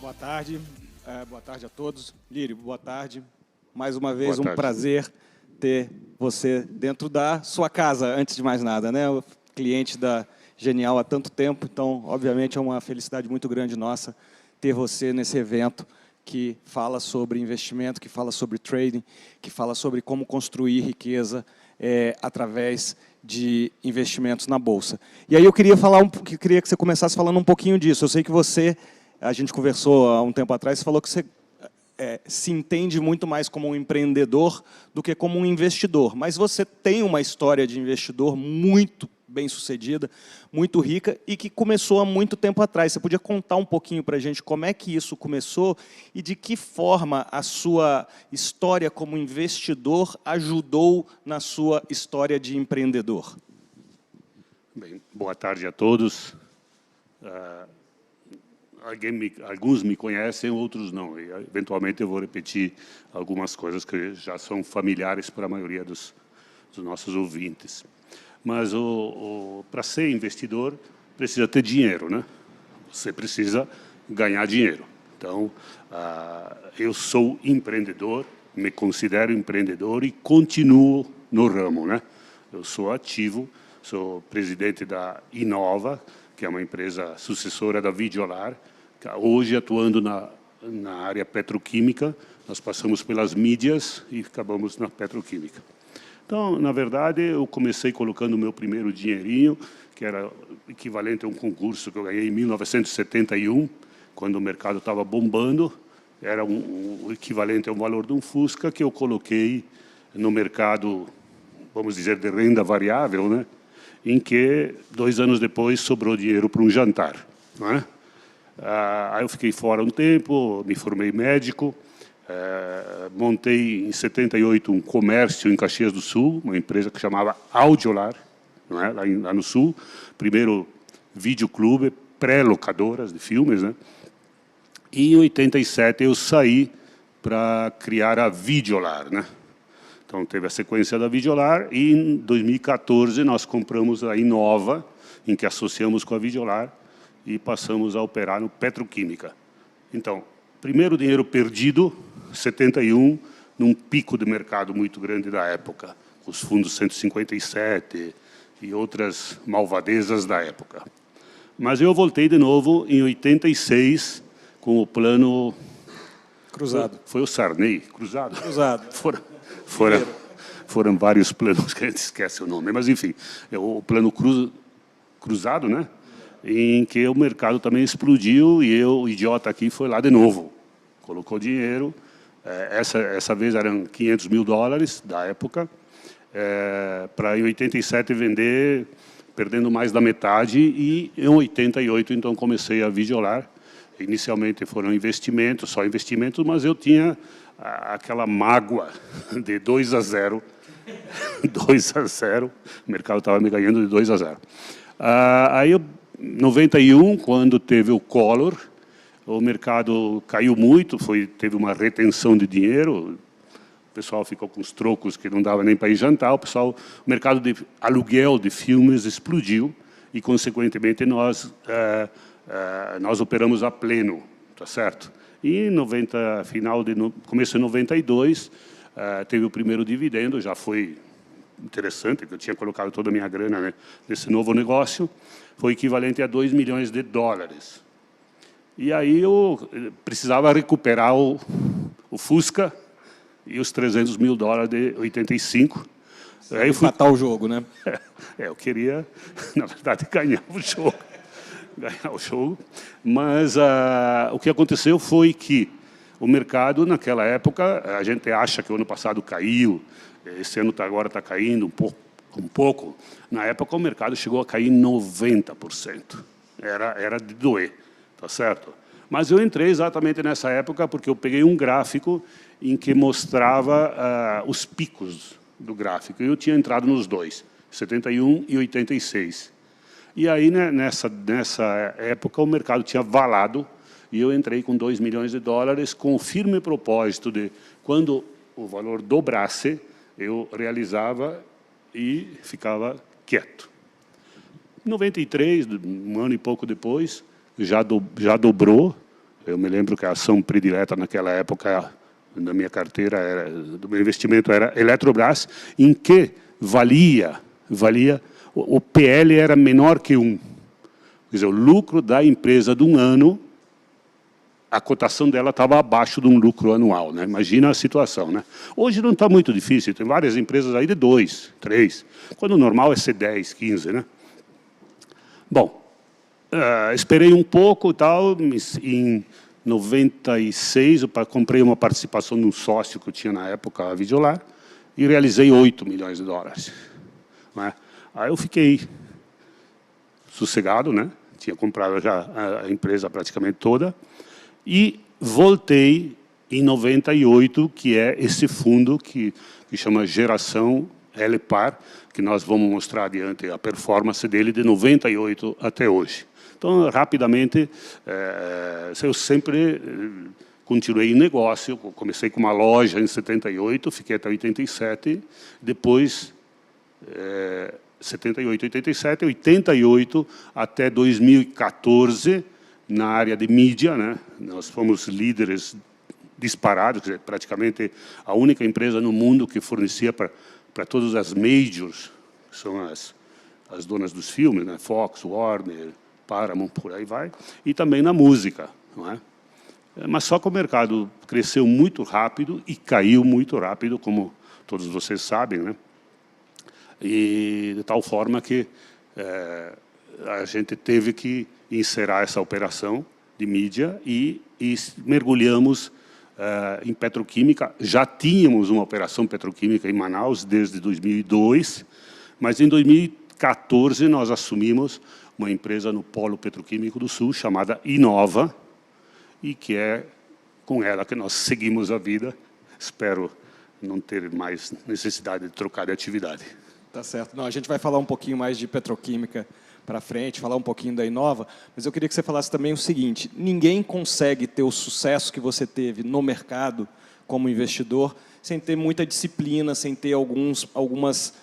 Boa tarde a todos. Lírio, boa tarde. Mais uma vez, um prazer ter você dentro da sua casa, antes de mais nada, né? O cliente da Genial há tanto tempo, então, obviamente, é uma felicidade muito grande nossa ter você nesse evento que fala sobre investimento, que fala sobre trading, que fala sobre como construir riqueza através de investimentos na Bolsa. E aí eu queria que você começasse falando um pouquinho disso. Eu sei que a gente conversou há um tempo atrás, você falou que você se entende muito mais como um empreendedor do que como um investidor. Mas você tem uma história de investidor muito bem-sucedida, muito rica e que começou há muito tempo atrás. Você podia contar um pouquinho para a gente como é que isso começou e de que forma a sua história como investidor ajudou na sua história de empreendedor? Bem, boa tarde a todos. Alguns me conhecem, outros não. E, eventualmente, eu vou repetir algumas coisas que já são familiares para a maioria dos nossos ouvintes. Mas, para ser investidor, precisa ter dinheiro, né? Você precisa ganhar dinheiro. Então, eu sou empreendedor, me considero empreendedor e continuo no ramo, né? Eu sou ativo, sou presidente da Inova, que é uma empresa sucessora da Videolar, hoje atuando na área petroquímica. Nós passamos pelas mídias e acabamos na petroquímica. Então, na verdade, eu comecei colocando o meu primeiro dinheirinho, que era equivalente a um concurso que eu ganhei em 1971, quando o mercado estava bombando. Era o equivalente a um valor de um Fusca que eu coloquei no mercado, vamos dizer, de renda variável, né? Em que, 2 anos depois, sobrou dinheiro para um jantar, não é? Aí eu fiquei fora um tempo, me formei médico, montei em 78 um comércio em Caxias do Sul, uma empresa que chamava Audiolar, não é? Lá no Sul, primeiro videoclube, pré-locadoras de filmes, né? E em 87 eu saí para criar a Videolar, né? Então teve a sequência da Videolar e em 2014 nós compramos a Inova, em que associamos com a Videolar, e passamos a operar no Petroquímica. Então, primeiro dinheiro perdido, 71, num pico de mercado muito grande da época, os fundos 157 e outras malvadezas da época. Mas eu voltei de novo em 86 com o plano... Cruzado. Foi o Sarney, cruzado? Cruzado. Foram vários planos que a gente esquece o nome, mas, enfim, o plano cruzado, né? Em que o mercado também explodiu e eu, o idiota aqui, foi lá de novo. Colocou dinheiro, essa vez eram $500 mil da época, para em 87 vender, perdendo mais da metade, e em 88, então, comecei a Videolar. Inicialmente foram investimentos, só investimentos, mas eu tinha aquela mágoa de 2-0, 2-0, o mercado estava me ganhando de 2-0. Aí, em 91, quando teve o Collor, o mercado caiu muito, teve uma retenção de dinheiro, o pessoal ficou com os trocos que não dava nem para ir jantar, o mercado de aluguel de filmes explodiu e, consequentemente, nós operamos a pleno, tá certo? E começo de 92, teve o primeiro dividendo, já foi interessante, porque eu tinha colocado toda a minha grana, né, nesse novo negócio, foi equivalente a $2 milhões. E aí eu precisava recuperar o Fusca e os $300 mil de 85. Aí matar o jogo, né? Eu queria, na verdade, ganhar o jogo. Mas o que aconteceu foi que o mercado, naquela época, a gente acha que o ano passado caiu, esse ano agora está caindo um pouco. Na época, o mercado chegou a cair 90%. Era de doer, tá certo? Mas eu entrei exatamente nessa época porque eu peguei um gráfico em que mostrava os picos do gráfico. E eu tinha entrado nos dois, 71 e 86. E aí, né, nessa época, o mercado tinha valado e eu entrei com $2 milhões com o firme propósito de, quando o valor dobrasse, eu realizava e ficava quieto. Em 93, um ano e pouco depois, já dobrou, Eu me lembro que a ação predileta naquela época, na minha carteira, do meu investimento, era Eletrobras, em que valia o PL era menor que 1. Quer dizer, o lucro da empresa de um ano, a cotação dela estava abaixo de um lucro anual, né? Imagina a situação, né? Hoje não está muito difícil, tem várias empresas aí de 2, 3, quando o normal é ser 10, 15, né? Bom, esperei um pouco e tal, em 96, eu comprei uma participação de um sócio que eu tinha na época, a Videolar, e realizei 8 milhões de dólares. Né? Aí eu fiquei sossegado, né? Tinha comprado já a empresa praticamente toda, e voltei em 98, que é esse fundo que chama Geração LPAR, que nós vamos mostrar adiante a performance dele de 98 até hoje. Então, rapidamente, eu sempre continuei em negócio. Comecei com uma loja em 78, fiquei até 87, depois 78, 87, 88 até 2014, na área de mídia, né? Nós fomos líderes disparados, quer dizer, praticamente a única empresa no mundo que fornecia para todas as majors, que são as donas dos filmes, né? Fox, Warner, Paramount, por aí vai, e também na música, não é? Mas só que o mercado cresceu muito rápido e caiu muito rápido, como todos vocês sabem, né? E de tal forma que a gente teve que encerrar essa operação de mídia e mergulhamos em petroquímica. Já tínhamos uma operação petroquímica em Manaus desde 2002, mas em 2014 nós assumimos uma empresa no Polo Petroquímico do Sul, chamada Inova, e que é com ela que nós seguimos a vida. Espero não ter mais necessidade de trocar de atividade. Tá certo. Não, a gente vai falar um pouquinho mais de petroquímica para frente, falar um pouquinho da Inova, mas eu queria que você falasse também o seguinte: ninguém consegue ter o sucesso que você teve no mercado como investidor sem ter muita disciplina, sem ter algumas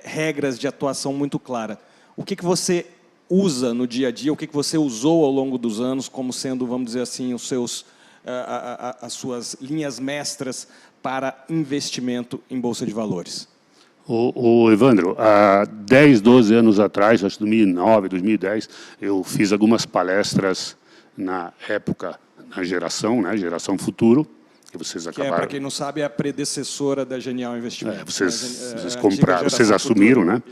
regras de atuação muito claras. O que você usa no dia a dia, o que você usou ao longo dos anos como sendo, vamos dizer assim, as suas linhas mestras para investimento em Bolsa de Valores? Evandro, há 10, 12 anos atrás, acho que 2009, 2010, eu fiz algumas palestras na época, na Geração, né, Geração Futuro, que vocês acabaram... para quem não sabe, é a predecessora da Genial Investimentos. Vocês compraram, vocês assumiram, né?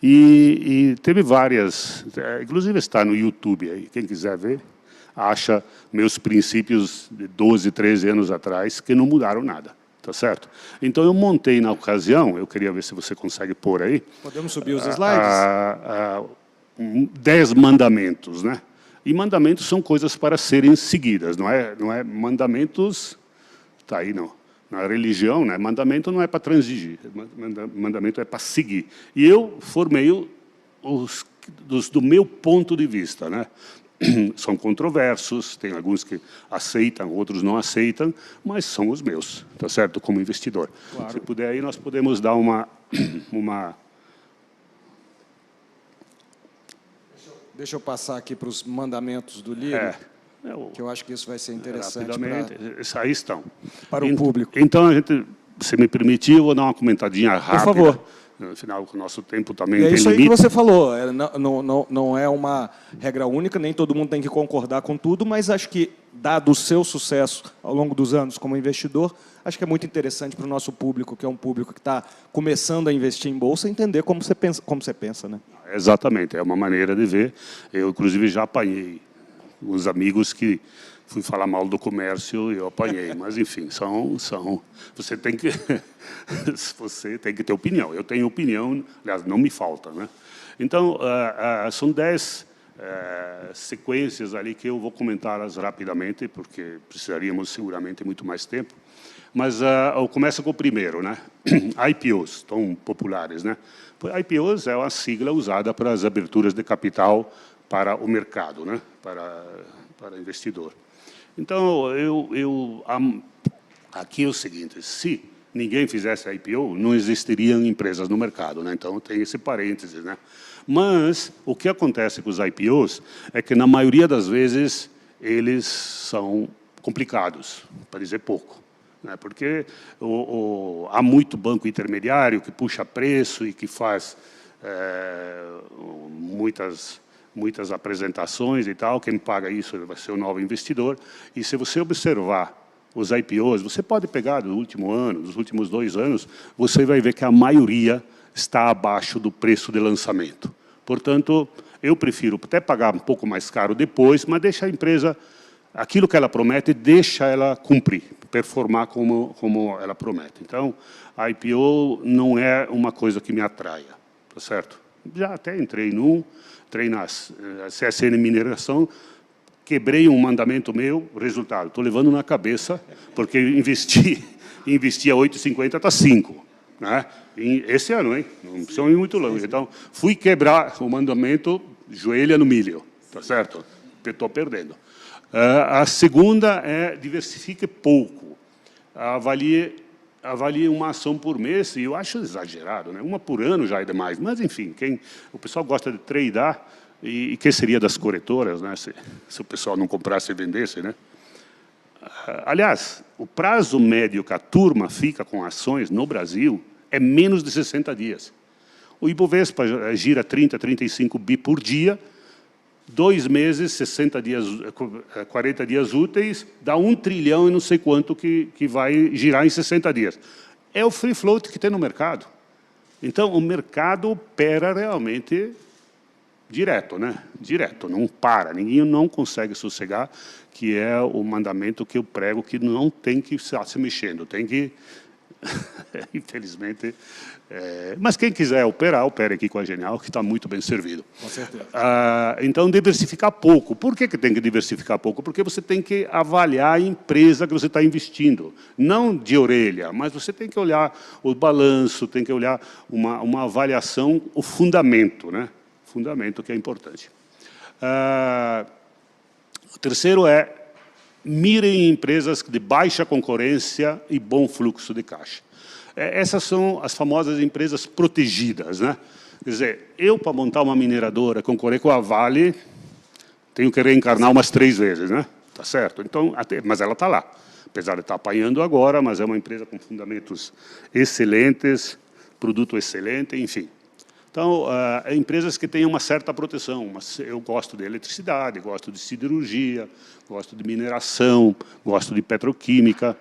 E teve várias, inclusive está no YouTube aí, quem quiser ver, acha meus princípios de 12, 13 anos atrás, que não mudaram nada. Tá certo? Então, eu montei na ocasião, eu queria ver se você consegue pôr aí... Podemos subir os slides? 10 mandamentos, né? E mandamentos são coisas para serem seguidas, não é mandamentos... Está aí, não. Na religião, né? Mandamento não é para transigir, mandamento é para seguir. E eu formei do meu ponto de vista, né? São controversos, tem alguns que aceitam, outros não aceitam, mas são os meus, tá certo? Como investidor. Claro. Se puder aí, nós podemos dar uma... Deixa eu passar aqui para os mandamentos do livro, que eu acho que isso vai ser interessante. Rapidamente, aí estão. Para o público. Então, se me permitir, eu vou dar uma comentadinha rápida. Por favor. Afinal, o nosso tempo também tem limite. É isso aí que você falou. Não é uma regra única, nem todo mundo tem que concordar com tudo, mas acho que, dado o seu sucesso ao longo dos anos como investidor, acho que é muito interessante para o nosso público, que é um público que está começando a investir em Bolsa, entender como você pensa, né? Exatamente, é uma maneira de ver. Eu, inclusive, já apanhei os amigos que fui falar mal do comércio e eu apanhei, mas enfim, você tem que ter opinião. Eu tenho opinião, aliás, não me falta, né? Então, são 10 sequências ali que eu vou comentá-las rapidamente, porque precisaríamos seguramente muito mais tempo. Mas eu começo com o primeiro, né? IPOs, tão populares, né? IPOs é uma sigla usada para as aberturas de capital para o mercado, né? Para investidor. Então, aqui é o seguinte: se ninguém fizesse IPO, não existiriam empresas no mercado, né? Então, tem esse parênteses, né? Mas o que acontece com os IPOs é que, na maioria das vezes, eles são complicados, para dizer pouco, né? Porque há muito banco intermediário que puxa preço e que faz muitas apresentações e tal. Quem paga isso vai ser o novo investidor. E se você observar os IPOs, você pode pegar do último ano, dos últimos 2 anos, você vai ver que a maioria está abaixo do preço de lançamento. Portanto, eu prefiro até pagar um pouco mais caro depois, mas deixa a empresa, aquilo que ela promete, deixa ela cumprir, performar como ela promete. Então, a IPO não é uma coisa que me atraia, tá certo? Já até entrei na CSN Mineração, quebrei um mandamento meu, resultado, estou levando na cabeça, porque investi a 8,50, está 5. Né? Esse ano, hein? Não precisa ir muito longe. Então, fui quebrar o mandamento, joelha no milho, tá certo? Estou perdendo. A segunda é diversifique pouco. Avalie uma ação por mês, e eu acho exagerado, né? Uma por ano já é demais. Mas, enfim, o pessoal gosta de tradear, e que seria das corretoras, né? Se o pessoal não comprasse e vendesse, né? Aliás, o prazo médio que a turma fica com ações no Brasil é menos de 60 dias. O Ibovespa gira 30, 35 bi por dia, 2 meses, 60 dias, 40 dias úteis, dá 1 trilhão e não sei quanto que vai girar em 60 dias. É o free float que tem no mercado. Então, o mercado opera realmente direto, né? Direto, não para, ninguém não consegue sossegar, que é o mandamento que eu prego, que não tem que estar se mexendo, tem que, infelizmente, mas quem quiser operar, opere aqui com a Genial, que está muito bem servido. Com certeza. Então, diversificar pouco. Por que tem que diversificar pouco? Porque você tem que avaliar a empresa que você está investindo. Não de orelha, mas você tem que olhar o balanço, tem que olhar uma avaliação, o fundamento, né? Fundamento que é importante. O terceiro é mirem em empresas de baixa concorrência e bom fluxo de caixa. Essas são as famosas empresas protegidas, né? Quer dizer, eu, para montar uma mineradora, concorrer com a Vale, tenho que reencarnar umas 3 vezes, né? Tá certo? Então, mas ela está lá. Apesar de estar apanhando agora, mas é uma empresa com fundamentos excelentes, produto excelente, enfim. Então, empresas que têm uma certa proteção. Mas eu gosto de eletricidade, gosto de siderurgia, gosto de mineração, gosto de petroquímica,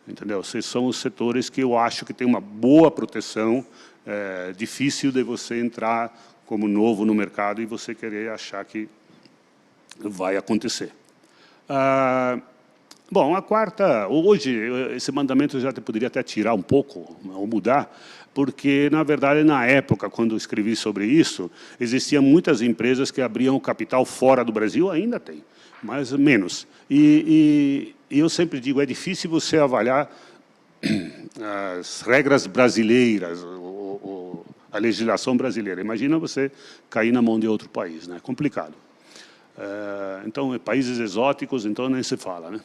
entendeu? Esses são os setores que eu acho que têm uma boa proteção. É difícil de você entrar como novo no mercado e você querer achar que vai acontecer. Bom, a quarta, hoje, esse mandamento eu já poderia até tirar um pouco, ou mudar, porque, na verdade, na época, quando eu escrevi sobre isso, existiam muitas empresas que abriam o capital fora do Brasil, ainda tem, mas menos. E eu sempre digo, é difícil você avaliar as regras brasileiras, a legislação brasileira. Imagina você cair na mão de outro país, né? É complicado. Então, países exóticos, então, nem se fala, né?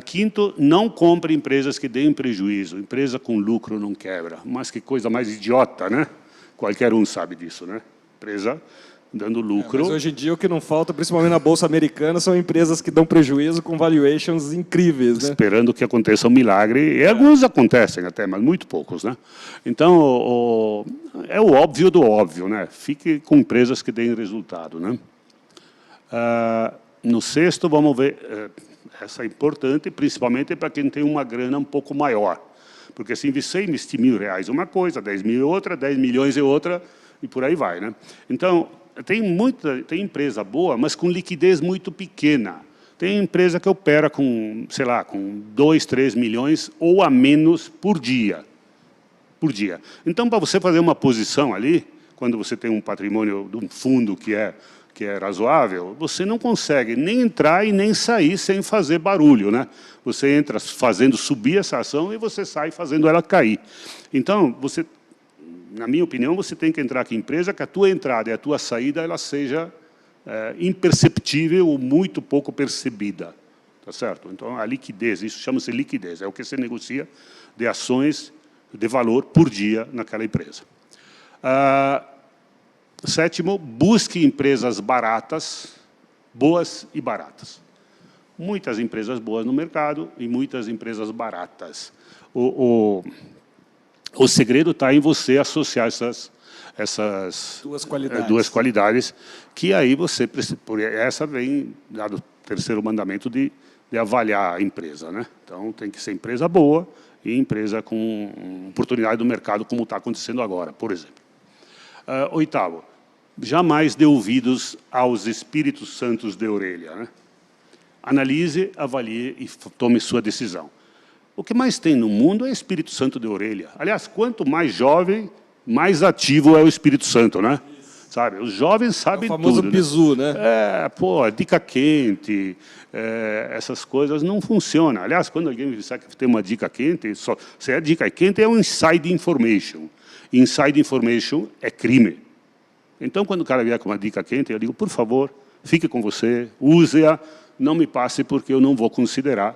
Quinto, não compre empresas que deem prejuízo. Empresa com lucro não quebra. Mas que coisa mais idiota, né? Qualquer um sabe disso, né? Empresa dando lucro. Mas hoje em dia o que não falta, principalmente na Bolsa Americana, são empresas que dão prejuízo com valuations incríveis, né? Esperando que aconteça um milagre. E alguns acontecem até, mas muito poucos, né? Então, é o óbvio do óbvio, né? Fique com empresas que deem resultado, né? No sexto, vamos ver... Essa é importante, principalmente para quem tem uma grana um pouco maior. Porque se você investir R$1.000 uma coisa, 10 mil é outra, 10 milhões é outra, e por aí vai, né? Então, tem empresa boa, mas com liquidez muito pequena. Tem empresa que opera com, sei lá, com 2, 3 milhões ou a menos por dia. Então, para você fazer uma posição ali, quando você tem um patrimônio de um fundo que é razoável, você não consegue nem entrar e nem sair sem fazer barulho, né? Você entra fazendo subir essa ação e você sai fazendo ela cair. Então, na minha opinião, você tem que entrar aqui em empresa que a tua entrada e a tua saída ela seja imperceptível ou muito pouco percebida, tá certo? Então, a liquidez, isso chama-se liquidez, é o que se negocia de ações de valor por dia naquela empresa. Sétimo, busque empresas baratas, boas e baratas. muitas empresas boas no mercado e muitas empresas baratas. O segredo está em você associar essas duas qualidades, que aí você precisa. Essa vem dado o terceiro mandamento de avaliar a empresa, né? Então tem que ser empresa boa e empresa com oportunidade do mercado, como está acontecendo agora, por exemplo. Oitavo, jamais dê ouvidos aos espíritos santos de orelha, né? Analise, avalie e tome sua decisão. O que mais tem no mundo é Espírito Santo de orelha. Aliás, quanto mais jovem, mais ativo é o Espírito Santo, né? Sabe? Os jovens sabem tudo. O famoso bizu, né? Dica quente, essas coisas não funcionam. Aliás, quando alguém me disser que tem uma dica quente, se a dica quente é um inside information. Inside information é crime. Então, quando o cara vier com uma dica quente, eu digo, por favor, fique com você, use-a, não me passe, porque eu não vou considerar,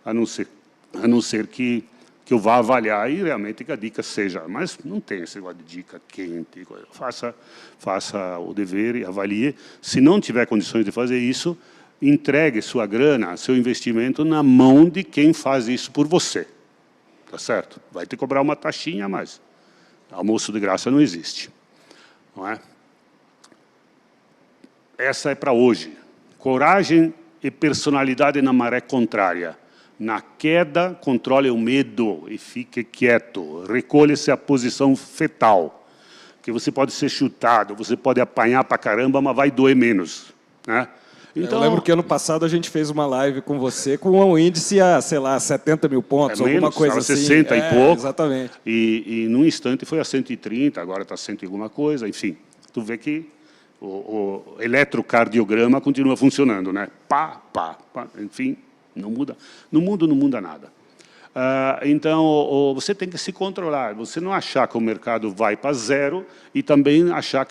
a não ser que eu vá avaliar e realmente que a dica seja. Mas não tem esse negócio de dica quente. Faça o dever e avalie. Se não tiver condições de fazer isso, entregue sua grana, seu investimento na mão de quem faz isso por você. Tá certo? Vai ter que cobrar uma taxinha, mas almoço de graça não existe. Não é? Essa é para hoje. Coragem e personalidade na maré contrária. Na queda, controle o medo e fique quieto. Recolha-se à posição fetal. Que você pode ser chutado, você pode apanhar para caramba, mas vai doer menos. Né? Então, eu lembro que ano passado a gente fez uma live com você com um índice a, sei lá, 70 mil pontos, alguma coisa assim. 60 e pouco. Exatamente. E num instante foi a 130, agora está 100 e alguma coisa. Enfim, tu vê que o eletrocardiograma continua funcionando, né? Pá, enfim, não muda. No mundo não muda nada. Então, você tem que se controlar. Você não achar que o mercado vai para zero e também achar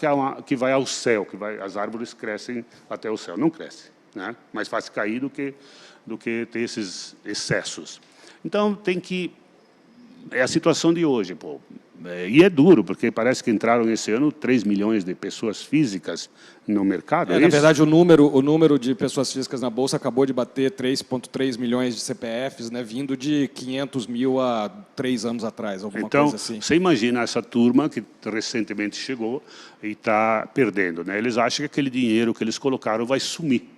que vai ao céu, as árvores crescem até o céu. Não cresce, né? Mais fácil cair do que ter esses excessos. Então, tem que... É a situação de hoje, pô. E é duro, porque parece que entraram esse ano 3 milhões de pessoas físicas no mercado. Na verdade, o número de pessoas físicas na Bolsa acabou de bater 3,3 milhões de CPFs, né, vindo de 500 mil há 3 anos atrás, alguma coisa assim. Então, você imagina essa turma que recentemente chegou e está perdendo. Né? Eles acham que aquele dinheiro que eles colocaram vai sumir.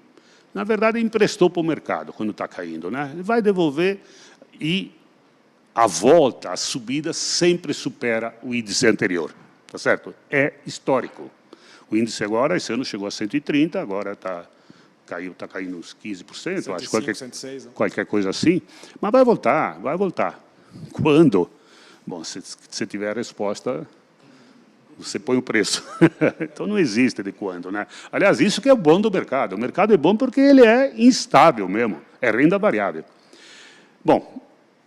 Na verdade, emprestou para o mercado quando está caindo. Né? Ele vai devolver e... a volta, a subida, sempre supera o índice anterior. Tá certo? É histórico. O índice agora, esse ano chegou a 130, agora está caindo uns 15%, 105, acho que 106, qualquer coisa assim. Mas vai voltar, vai voltar. Quando? Bom, se você tiver a resposta, você põe o preço. Então, não existe de quando. Né? Aliás, isso que é o bom do mercado. O mercado é bom porque ele é instável mesmo, é renda variável. Bom,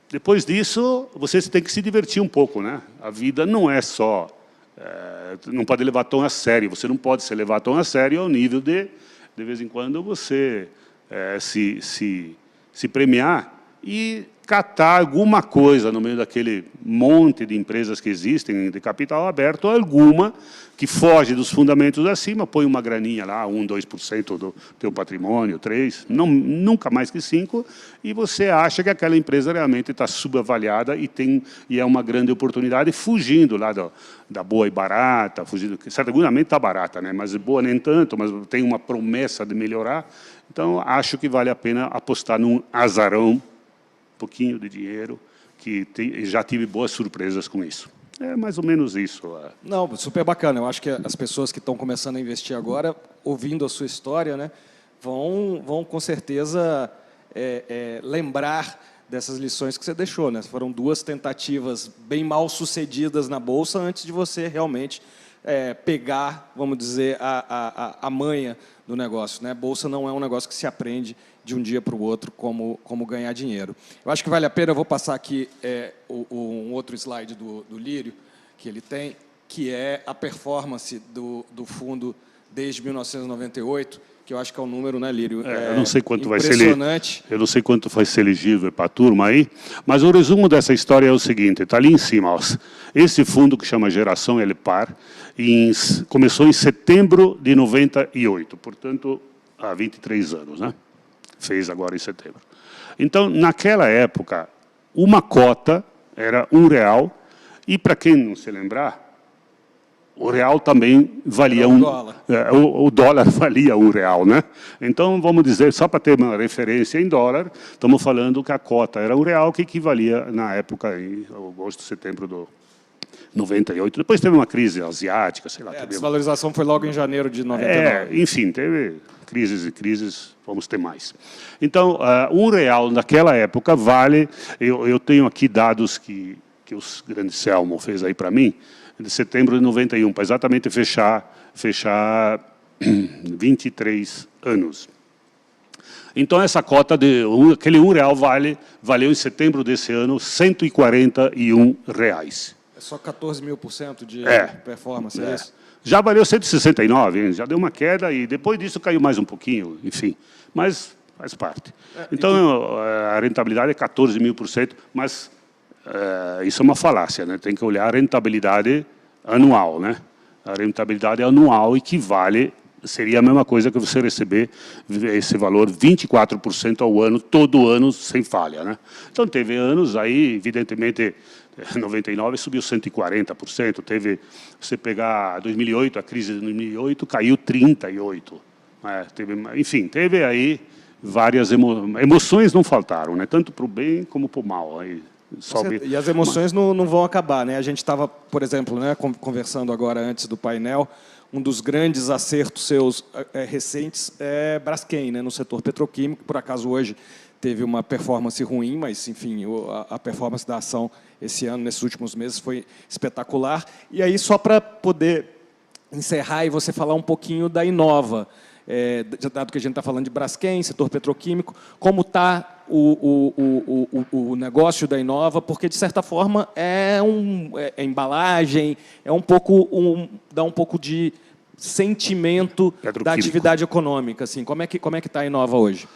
depois disso, você tem que se divertir um pouco, né? A vida não é só... não pode levar tão a sério. Você não pode se levar tão a sério ao nível de vez em quando, você se premiar e catar alguma coisa no meio daquele monte de empresas que existem, de capital aberto, alguma que foge dos fundamentos acima, põe uma graninha lá, 1%, 2% do teu patrimônio, 3%, nunca mais que 5%, e você acha que aquela empresa realmente está subavaliada e é uma grande oportunidade, fugindo lá da boa e barata, seguramente está barata, né? Mas boa nem tanto, mas tem uma promessa de melhorar. Então, acho que vale a pena apostar num azarão, pouquinho de dinheiro, que já tive boas surpresas com isso. É mais ou menos isso. Não, super bacana. Eu acho que as pessoas que estão começando a investir agora, ouvindo a sua história, né, vão com certeza lembrar dessas lições que você deixou. Né? Foram 2 tentativas bem mal sucedidas na Bolsa antes de você realmente pegar, vamos dizer, a manha do negócio. Né? Bolsa não é um negócio que se aprende de um dia para o outro como ganhar dinheiro. Eu acho que vale a pena, eu vou passar aqui um outro slide do Lírio, que ele tem, que é a performance do fundo desde 1998, que eu acho que é um número, né, Lírio? Eu não sei quanto vai ser eu não sei quanto vai ser elegível para a turma aí, mas o resumo dessa história é o seguinte, está ali em cima. Ó, esse fundo que chama Geração LPAR começou em setembro de 98, portanto, há 23 anos, né? fez agora em setembro. Então, naquela época, uma cota era R$1, e, para quem não se lembrar, o real também valia o dólar valia R$1, né? Então, vamos dizer, só para ter uma referência em dólar, estamos falando que a cota era R$1, que equivalia, na época, em agosto, setembro de 98. Depois teve uma crise asiática, sei lá. A desvalorização foi logo em janeiro de 99. Enfim, teve crises e crises, vamos ter mais. Então, R$1 naquela época vale... Eu tenho aqui dados que o grande Selmo fez aí para mim, de setembro de 91, para exatamente fechar 23 anos. Então, essa cota, aquele R$1 valeu em setembro desse ano R$141. É só 14.000% de performance, é isso? Já valeu 169, hein? Já deu uma queda e depois disso caiu mais um pouquinho, enfim. Mas faz parte. Então, a rentabilidade é 14.000%, mas isso é uma falácia, né? Tem que olhar a rentabilidade anual, né? A rentabilidade anual equivale, seria a mesma coisa que você receber esse valor 24% ao ano, todo ano, sem falha, né? Então, teve anos aí, evidentemente, 99 subiu 140%, você pegar 2008, a crise de 2008, caiu 38%. Enfim, teve aí várias emoções, não faltaram, né? Tanto para o bem como para o mal. Aí, e as emoções não vão acabar, né? A gente estava, por exemplo, né, conversando agora antes do painel, um dos grandes acertos seus recentes é Braskem, né, no setor petroquímico. Por acaso hoje teve uma performance ruim, mas enfim, a performance da ação esse ano, nesses últimos meses, foi espetacular. E aí, só para poder encerrar e você falar um pouquinho da Inova, dado que a gente está falando de Braskem, setor petroquímico, como está o negócio da Inova, porque, de certa forma, é embalagem, dá um pouco de sentimento da atividade econômica. Assim. Como é que está a Inova hoje?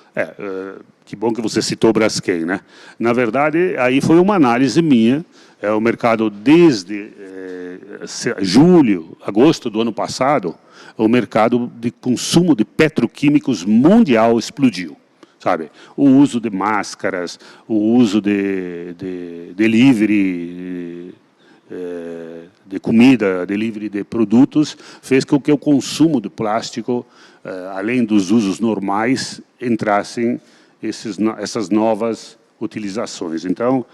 Que bom que você citou Braskem, né? Na verdade, aí foi uma análise minha. O mercado, desde julho, agosto do ano passado, o mercado de consumo de petroquímicos mundial explodiu. Sabe? O uso de máscaras, o uso de delivery de comida, delivery de produtos, fez com que o consumo de plástico, além dos usos normais, entrassem essas novas utilizações. Então,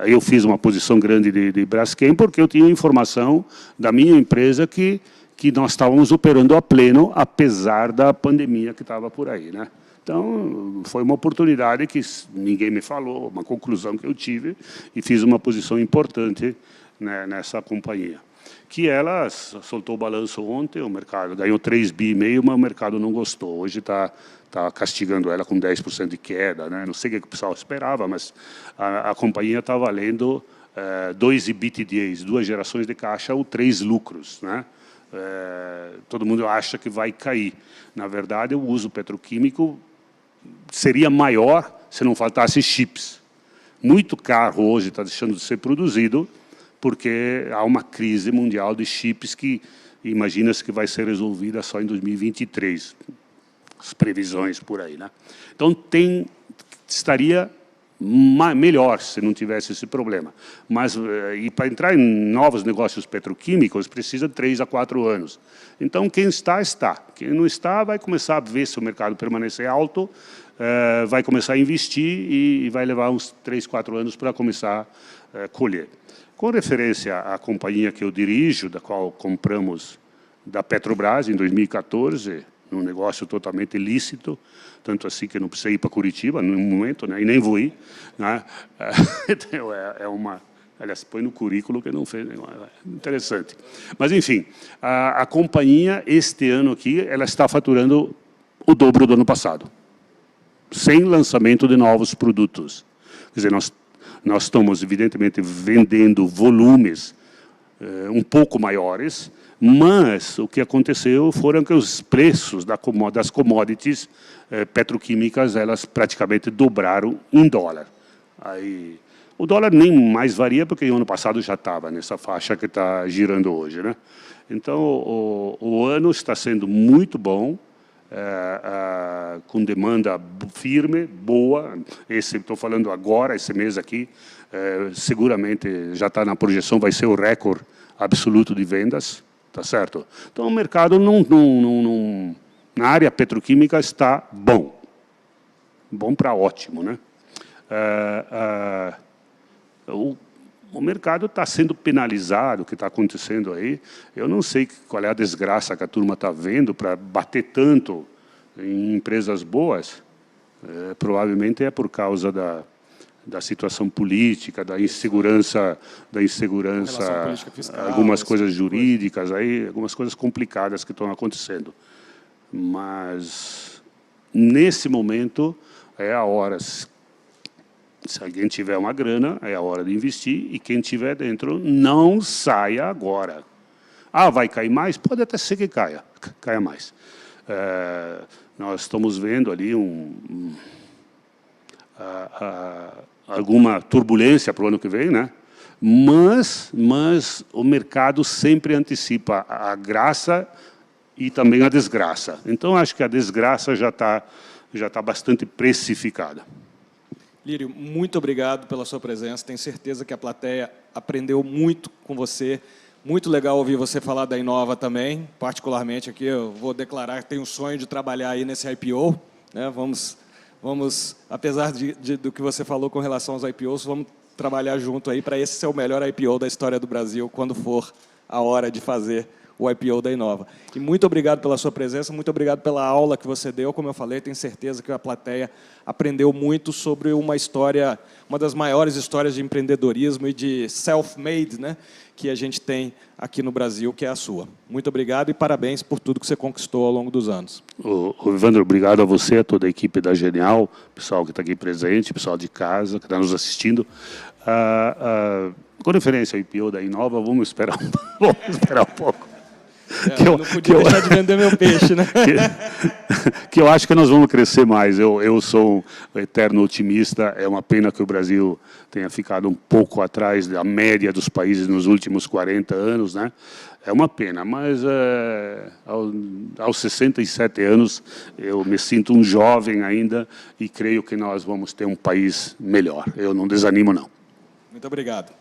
eu fiz uma posição grande de Braskem porque eu tinha informação da minha empresa que nós estávamos operando a pleno, apesar da pandemia que estava por aí, né? Então, foi uma oportunidade que ninguém me falou, uma conclusão que eu tive, e fiz uma posição importante, né, nessa companhia. Que ela soltou o balanço ontem, o mercado ganhou 3,5 bi, mas o mercado não gostou. Hoje está castigando ela com 10% de queda, né? Não sei o que o pessoal esperava, mas a companhia está valendo 2 EBITDAs, 2 gerações de caixa ou 3 lucros, né? Todo mundo acha que vai cair. Na verdade, o uso petroquímico seria maior se não faltasse chips. Muito carro hoje está deixando de ser produzido porque há uma crise mundial de chips que imagina-se que vai ser resolvida só em 2023. As previsões por aí, né? Então, estaria melhor se não tivesse esse problema. Mas, e para entrar em novos negócios petroquímicos, precisa de 3 a 4 anos. Então, quem está, está. Quem não está, vai começar a ver se o mercado permanecer alto, vai começar a investir e vai levar uns 3, 4 anos para começar a colher. Com referência à companhia que eu dirijo, da qual compramos da Petrobras em 2014, num negócio totalmente ilícito, tanto assim que eu não precisei ir para Curitiba, no momento, né, e nem vou ir. Né? Aliás, põe no currículo que não fez. Interessante. Mas, enfim, a companhia, este ano aqui, ela está faturando o dobro do ano passado, sem lançamento de novos produtos. Quer dizer, nós estamos, evidentemente, vendendo volumes um pouco maiores, mas o que aconteceu foram que os preços das commodities petroquímicas, elas praticamente dobraram em dólar. Aí, o dólar nem mais varia, porque o ano passado já estava nessa faixa que está girando hoje, né? Então, o ano está sendo muito bom. com demanda firme, boa. Estou falando agora, esse mês aqui, seguramente já está na projeção, vai ser o recorde absoluto de vendas, tá certo? Então, o mercado na área petroquímica está bom. Bom para ótimo, né? O mercado está sendo penalizado, o que está acontecendo aí. Eu não sei qual é a desgraça que a turma está vendo para bater tanto em empresas boas. Provavelmente é por causa da situação política, da insegurança fiscal, algumas coisas jurídicas, aí, algumas coisas complicadas que estão acontecendo. Mas, nesse momento, é a hora. Se alguém tiver uma grana, é a hora de investir, e quem tiver dentro, não saia agora. Ah, vai cair mais? Pode até ser que caia mais. Nós estamos vendo ali alguma turbulência para o ano que vem, né? Mas o mercado sempre antecipa a graça e também a desgraça. Então, acho que a desgraça já está bastante precificada. Lírio, muito obrigado pela sua presença. Tenho certeza que a plateia aprendeu muito com você. Muito legal ouvir você falar da Inova também. Particularmente aqui, eu vou declarar que tenho um sonho de trabalhar aí nesse IPO. Né? Vamos, apesar do que você falou com relação aos IPOs, vamos trabalhar junto aí para esse ser o melhor IPO da história do Brasil, quando for a hora de fazer o IPO da Inova. E muito obrigado pela sua presença, muito obrigado pela aula que você deu. Como eu falei, tenho certeza que a plateia aprendeu muito sobre uma história, uma das maiores histórias de empreendedorismo e de self-made, né, que a gente tem aqui no Brasil, que é a sua. Muito obrigado e parabéns por tudo que você conquistou ao longo dos anos. Evandro, obrigado a você, a toda a equipe da Genial, pessoal que está aqui presente, pessoal de casa que está nos assistindo. Com referência ao IPO da Inova, vamos esperar um pouco. Eu não podia deixar de vender meu peixe, né? que eu acho que nós vamos crescer mais. Eu sou um eterno otimista. É uma pena que o Brasil tenha ficado um pouco atrás da média dos países nos últimos 40 anos, né? É uma pena, mas aos 67 anos eu me sinto um jovem ainda e creio que nós vamos ter um país melhor. Eu não desanimo, não. Muito obrigado.